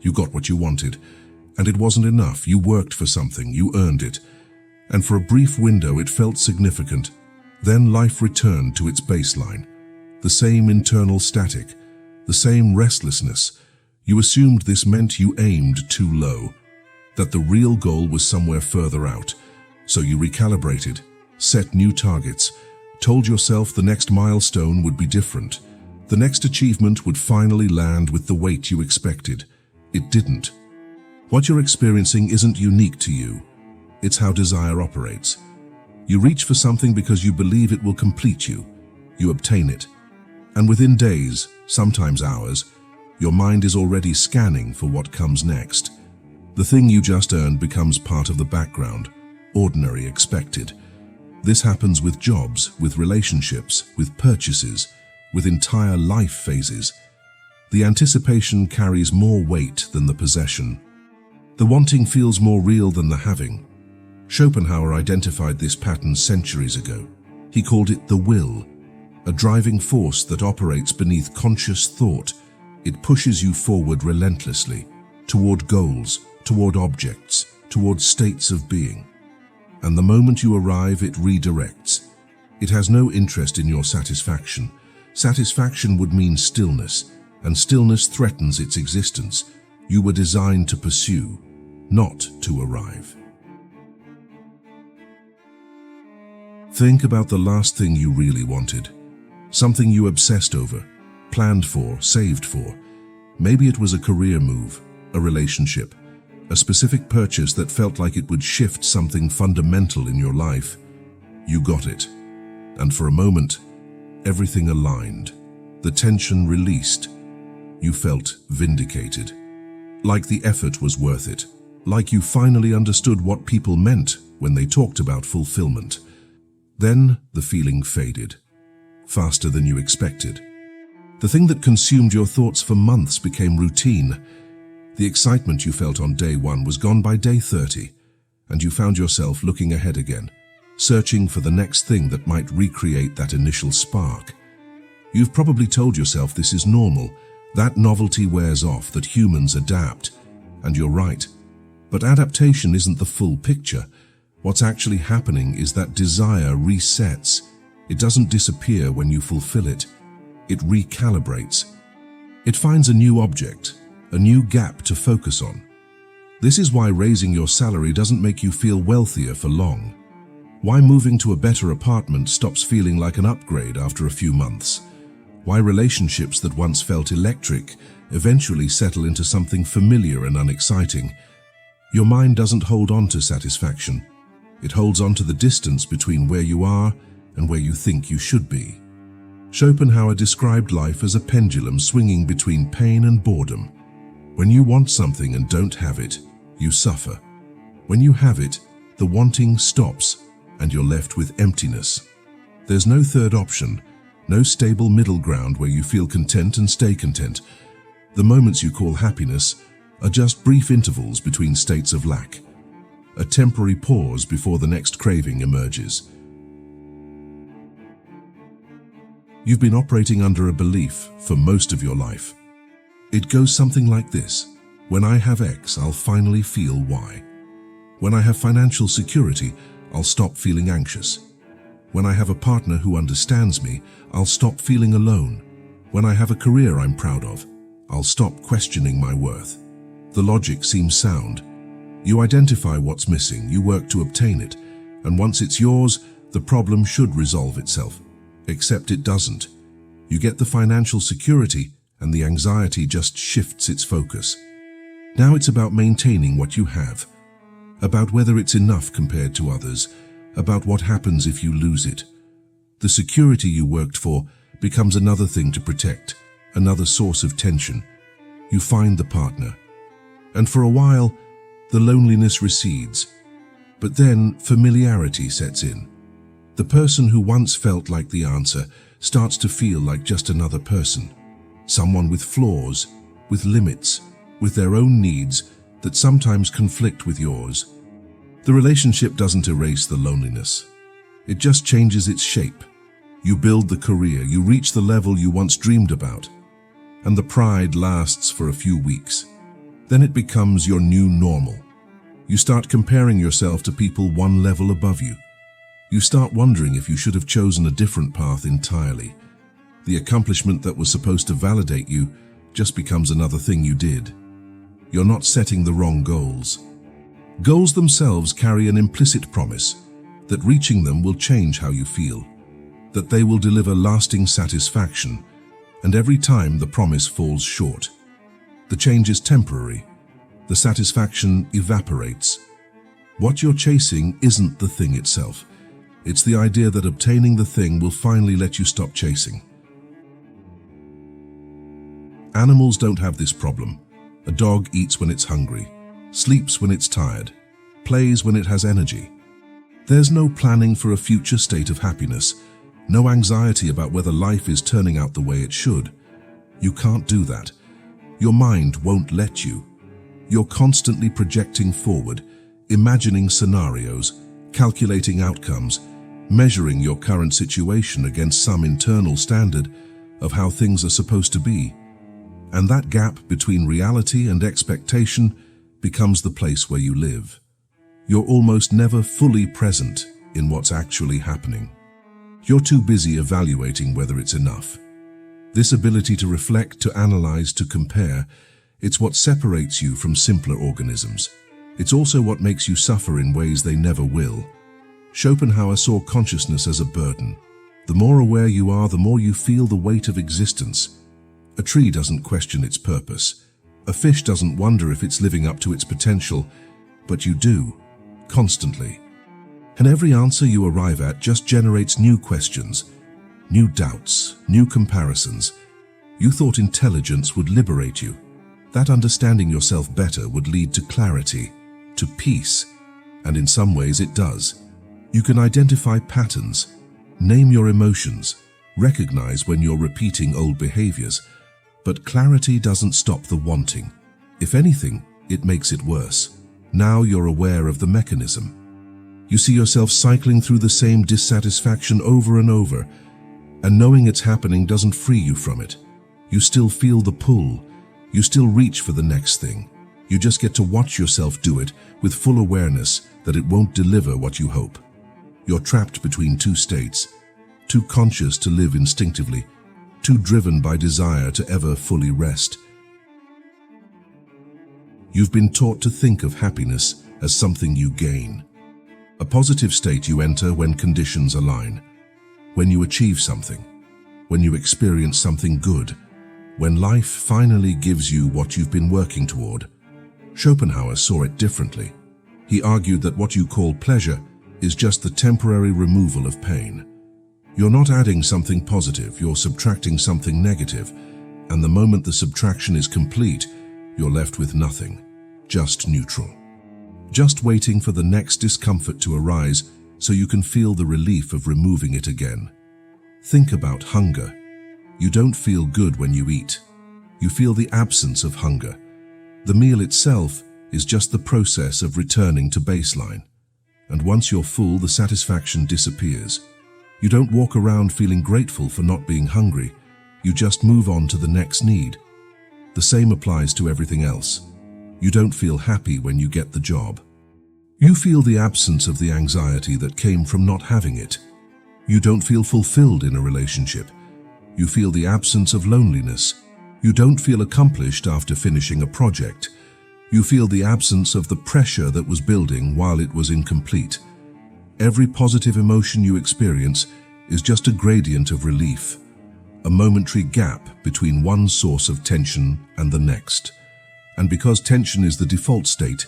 You got what you wanted. And it wasn't enough. You worked for something. You earned it. And for a brief window, it felt significant. Then life returned to its baseline. The same internal static. The same restlessness. You assumed this meant you aimed too low. That the real goal was somewhere further out. So you recalibrated. Set new targets. Told yourself the next milestone would be different. The next achievement would finally land with the weight you expected. It didn't. What you're experiencing isn't unique to you. It's how desire operates. You reach for something because you believe it will complete you. You obtain it. And within days, sometimes hours, your mind is already scanning for what comes next. The thing you just earned becomes part of the background, ordinary, expected. This happens with jobs, with relationships, with purchases, with entire life phases. The anticipation carries more weight than the possession. The wanting feels more real than the having. Schopenhauer identified this pattern centuries ago. He called it the will, a driving force that operates beneath conscious thought. It pushes you forward relentlessly, toward goals, toward objects, toward states of being. And the moment you arrive, it redirects. It has no interest in your satisfaction. Satisfaction would mean stillness, and stillness threatens its existence. You were designed to pursue, not to arrive. Think about the last thing you really wanted. Something you obsessed over, planned for, saved for. Maybe it was a career move, a relationship, a specific purchase that felt like it would shift something fundamental in your life. You got it. And for a moment, everything aligned. The tension released. You felt vindicated. Like the effort was worth it. Like you finally understood what people meant when they talked about fulfillment. Then the feeling faded, faster than you expected. The thing that consumed your thoughts for months became routine. The excitement you felt on day 1 was gone by day 30, and you found yourself looking ahead again, searching for the next thing that might recreate that initial spark. You've probably told yourself this is normal, that novelty wears off, that humans adapt, and you're right. But adaptation isn't the full picture. What's actually happening is that desire resets. It doesn't disappear when you fulfill it. It recalibrates. It finds a new object, a new gap to focus on. This is why raising your salary doesn't make you feel wealthier for long. Why moving to a better apartment stops feeling like an upgrade after a few months. Why relationships that once felt electric eventually settle into something familiar and unexciting. Your mind doesn't hold on to satisfaction. It holds on to the distance between where you are and where you think you should be. Schopenhauer described life as a pendulum swinging between pain and boredom. When you want something and don't have it, you suffer. When you have it, the wanting stops and you're left with emptiness. There's no third option, no stable middle ground where you feel content and stay content. The moments you call happiness are just brief intervals between states of lack. A temporary pause before the next craving emerges. You've been operating under a belief for most of your life. It goes something like this: when I have X, I'll finally feel Y. When I have financial security, I'll stop feeling anxious. When I have a partner who understands me, I'll stop feeling alone. When I have a career I'm proud of, I'll stop questioning my worth. The logic seems sound. You identify what's missing, you work to obtain it, and once it's yours, the problem should resolve itself. Except it doesn't. You get the financial security, and the anxiety just shifts its focus. Now it's about maintaining what you have, about whether it's enough compared to others, about what happens if you lose it. The security you worked for becomes another thing to protect, another source of tension. You find the partner, and for a while, the loneliness recedes. But then familiarity sets in. The person who once felt like the answer starts to feel like just another person. Someone with flaws, with limits, with their own needs that sometimes conflict with yours. The relationship doesn't erase the loneliness. It just changes its shape. You build the career, you reach the level you once dreamed about, and the pride lasts for a few weeks. Then it becomes your new normal. You start comparing yourself to people one level above you. You start wondering if you should have chosen a different path entirely. The accomplishment that was supposed to validate you just becomes another thing you did. You're not setting the wrong goals. Goals themselves carry an implicit promise that reaching them will change how you feel, that they will deliver lasting satisfaction, and every time the promise falls short, the change is temporary. The satisfaction evaporates. What you're chasing isn't the thing itself. It's the idea that obtaining the thing will finally let you stop chasing. Animals don't have this problem. A dog eats when it's hungry, sleeps when it's tired, plays when it has energy. There's no planning for a future state of happiness, no anxiety about whether life is turning out the way it should. You can't do that. Your mind won't let you. You're constantly projecting forward, imagining scenarios, calculating outcomes, measuring your current situation against some internal standard of how things are supposed to be. And that gap between reality and expectation becomes the place where you live. You're almost never fully present in what's actually happening. You're too busy evaluating whether it's enough. This ability to reflect, to analyze, to compare, it's what separates you from simpler organisms. It's also what makes you suffer in ways they never will. Schopenhauer saw consciousness as a burden. The more aware you are, the more you feel the weight of existence. A tree doesn't question its purpose. A fish doesn't wonder if it's living up to its potential, but you do, constantly. And every answer you arrive at just generates new questions, new doubts, new comparisons. You thought intelligence would liberate you. That understanding yourself better would lead to clarity, to peace, and in some ways it does. You can identify patterns, name your emotions, recognize when you're repeating old behaviors, but clarity doesn't stop the wanting. If anything, it makes it worse. Now you're aware of the mechanism. You see yourself cycling through the same dissatisfaction over and over, and knowing it's happening doesn't free you from it. You still feel the pull. You still reach for the next thing. You just get to watch yourself do it with full awareness that it won't deliver what you hope. You're trapped between two states, too conscious to live instinctively, too driven by desire to ever fully rest. You've been taught to think of happiness as something you gain. A positive state you enter when conditions align, when you achieve something, when you experience something good, when life finally gives you what you've been working toward. Schopenhauer saw it differently. He argued that what you call pleasure is just the temporary removal of pain. You're not adding something positive, you're subtracting something negative, and the moment the subtraction is complete, you're left with nothing, just neutral. Just waiting for the next discomfort to arise so you can feel the relief of removing it again. Think about hunger. You don't feel good when you eat. You feel the absence of hunger. The meal itself is just the process of returning to baseline. And once you're full, the satisfaction disappears. You don't walk around feeling grateful for not being hungry. You just move on to the next need. The same applies to everything else. You don't feel happy when you get the job. You feel the absence of the anxiety that came from not having it. You don't feel fulfilled in a relationship. You feel the absence of loneliness. You don't feel accomplished after finishing a project. You feel the absence of the pressure that was building while it was incomplete. Every positive emotion you experience is just a gradient of relief, a momentary gap between one source of tension and the next. And because tension is the default state,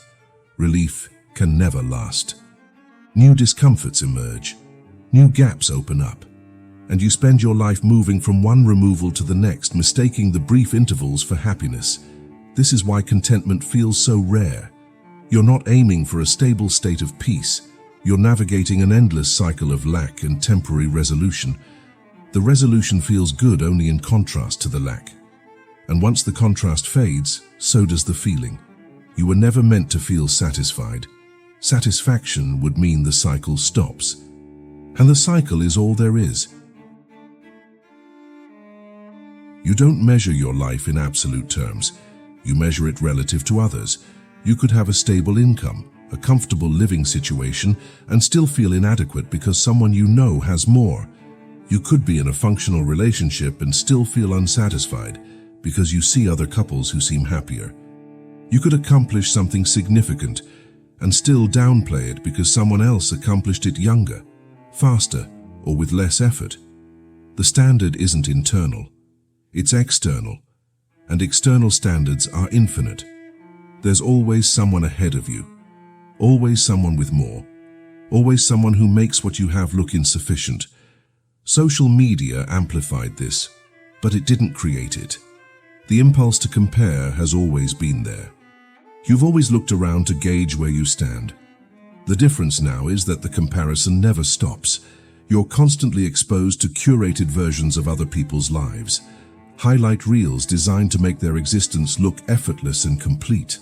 relief can never last. New discomforts emerge, new gaps open up, and you spend your life moving from one removal to the next, mistaking the brief intervals for happiness. This is why contentment feels so rare. You're not aiming for a stable state of peace. You're navigating an endless cycle of lack and temporary resolution. The resolution feels good only in contrast to the lack. And once the contrast fades, so does the feeling. You were never meant to feel satisfied. Satisfaction would mean the cycle stops. And the cycle is all there is. You don't measure your life in absolute terms. You measure it relative to others. You could have a stable income, a comfortable living situation, and still feel inadequate because someone you know has more. You could be in a functional relationship and still feel unsatisfied because you see other couples who seem happier. You could accomplish something significant and still downplay it because someone else accomplished it younger, faster, or with less effort. The standard isn't internal, it's external, and external standards are infinite. There's always someone ahead of you, always someone with more, always someone who makes what you have look insufficient. Social media amplified this, but it didn't create it. The impulse to compare has always been there. You've always looked around to gauge where you stand. The difference now is that the comparison never stops. You're constantly exposed to curated versions of other people's lives, highlight reels designed to make their existence look effortless and complete.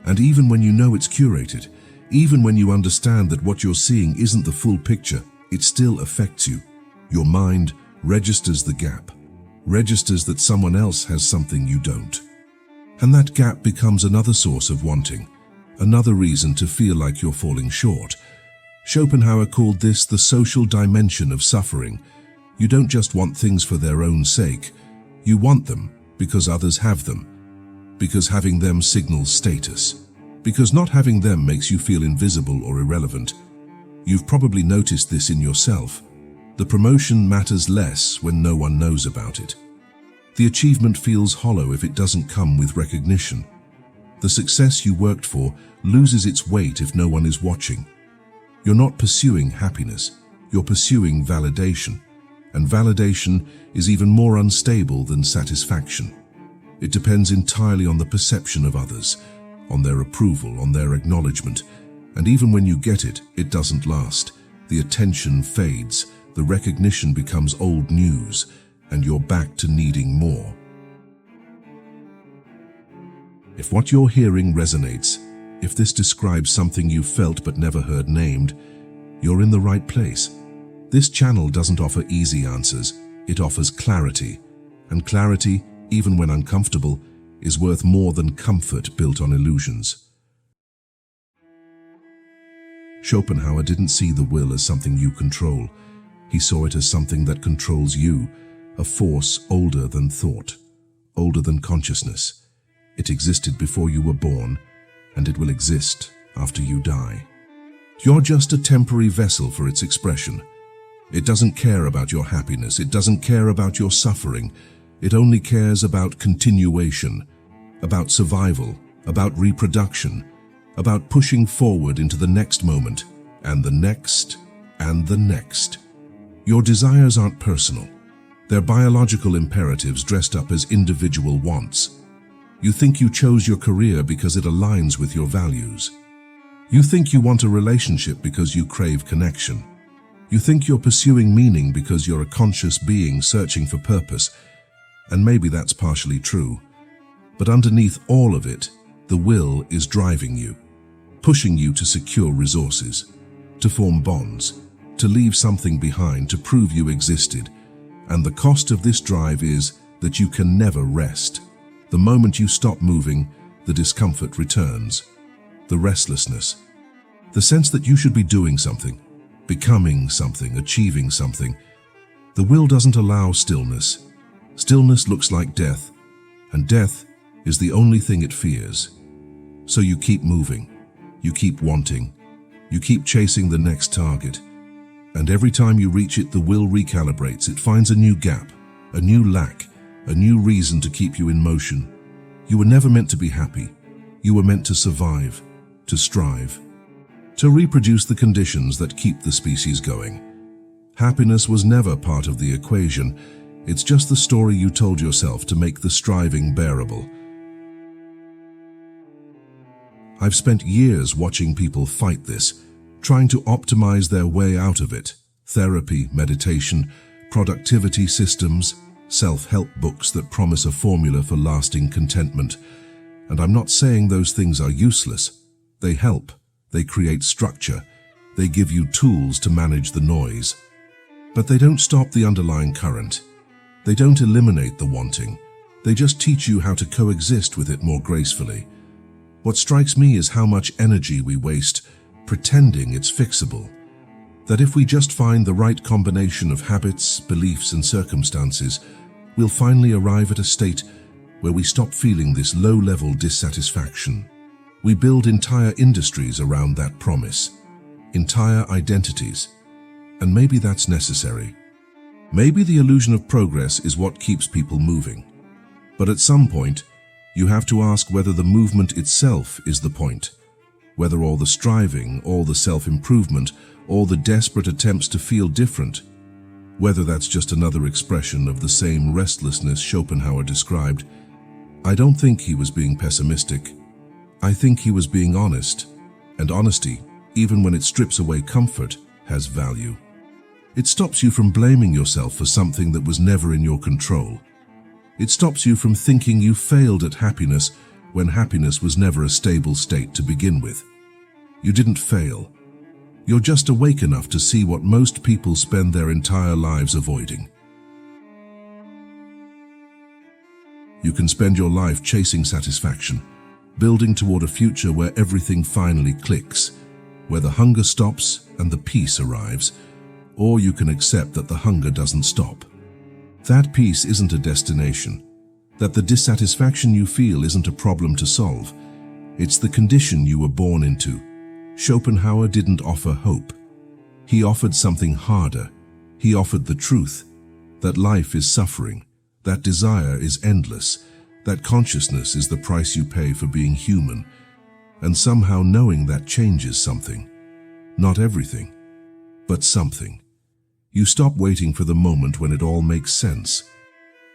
And even when you know it's curated, even when you understand that what you're seeing isn't the full picture, it still affects you. Your mind registers the gap, registers that someone else has something you don't. And that gap becomes another source of wanting, another reason to feel like you're falling short. Schopenhauer called this the social dimension of suffering. You don't just want things for their own sake. You want them because others have them, because having them signals status, because not having them makes you feel invisible or irrelevant. You've probably noticed this in yourself. The promotion matters less when no one knows about it. The achievement feels hollow if it doesn't come with recognition. The success you worked for loses its weight if no one is watching. You're not pursuing happiness, you're pursuing validation. And validation is even more unstable than satisfaction. It depends entirely on the perception of others, on their approval, on their acknowledgement. And even when you get it, it doesn't last. The attention fades, the recognition becomes old news, and you're back to needing more. If what you're hearing resonates, if this describes something you felt but never heard named, you're in the right place. This channel doesn't offer easy answers, it offers clarity. And clarity, even when uncomfortable, is worth more than comfort built on illusions. Schopenhauer didn't see the will as something you control. He saw it as something that controls you, a force older than thought, older than consciousness. It existed before you were born, and it will exist after you die. You're just a temporary vessel for its expression. It doesn't care about your happiness, it doesn't care about your suffering. It only cares about continuation, about survival, about reproduction, about pushing forward into the next moment, and the next, and the next. Your desires aren't personal. They're biological imperatives dressed up as individual wants. You think you chose your career because it aligns with your values. You think you want a relationship because you crave connection. You think you're pursuing meaning because you're a conscious being searching for purpose. And maybe that's partially true. But underneath all of it, the will is driving you, pushing you to secure resources, to form bonds, to leave something behind, to prove you existed. And the cost of this drive is that you can never rest. The moment you stop moving, the discomfort returns. The restlessness. The sense that you should be doing something, becoming something, achieving something. The will doesn't allow stillness. Stillness looks like death, and death is the only thing it fears. So you keep moving, you keep wanting, you keep chasing the next target. And every time you reach it, the will recalibrates. It finds a new gap, a new lack, a new reason to keep you in motion. You were never meant to be happy. You were meant to survive, to strive, to reproduce the conditions that keep the species going. Happiness was never part of the equation. It's just the story you told yourself to make the striving bearable. I've spent years watching people fight this, trying to optimize their way out of it. Therapy, meditation, productivity systems, self-help books that promise a formula for lasting contentment. And I'm not saying those things are useless. They help, they create structure, they give you tools to manage the noise. But they don't stop the underlying current. They don't eliminate the wanting. They just teach you how to coexist with it more gracefully. What strikes me is how much energy we waste pretending it's fixable. That if we just find the right combination of habits, beliefs, and circumstances, we'll finally arrive at a state where we stop feeling this low-level dissatisfaction. We build entire industries around that promise, entire identities, and maybe that's necessary. Maybe the illusion of progress is what keeps people moving. But at some point, you have to ask whether the movement itself is the point, whether all the striving, all the self-improvement, all the desperate attempts to feel different, whether that's just another expression of the same restlessness Schopenhauer described. I don't think he was being pessimistic. I think he was being honest, and honesty, even when it strips away comfort, has value. It stops you from blaming yourself for something that was never in your control. It stops you from thinking you failed at happiness when happiness was never a stable state to begin with. You didn't fail. You're just awake enough to see what most people spend their entire lives avoiding. You can spend your life chasing satisfaction, building toward a future where everything finally clicks, where the hunger stops and the peace arrives, or you can accept that the hunger doesn't stop. That peace isn't a destination, that the dissatisfaction you feel isn't a problem to solve. It's the condition you were born into. Schopenhauer didn't offer hope. He offered something harder. He offered the truth, that life is suffering, that desire is endless, that consciousness is the price you pay for being human, and somehow knowing that changes something. Not everything, but something. You stop waiting for the moment when it all makes sense.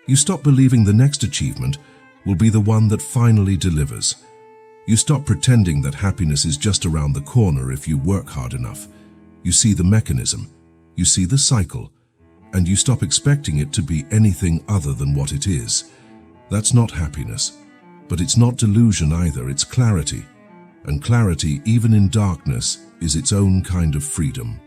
You stop believing the next achievement will be the one that finally delivers. You stop pretending that happiness is just around the corner if you work hard enough. You see the mechanism, you see the cycle, and you stop expecting it to be anything other than what it is. That's not happiness, but it's not delusion either, it's clarity. And clarity, even in darkness, is its own kind of freedom.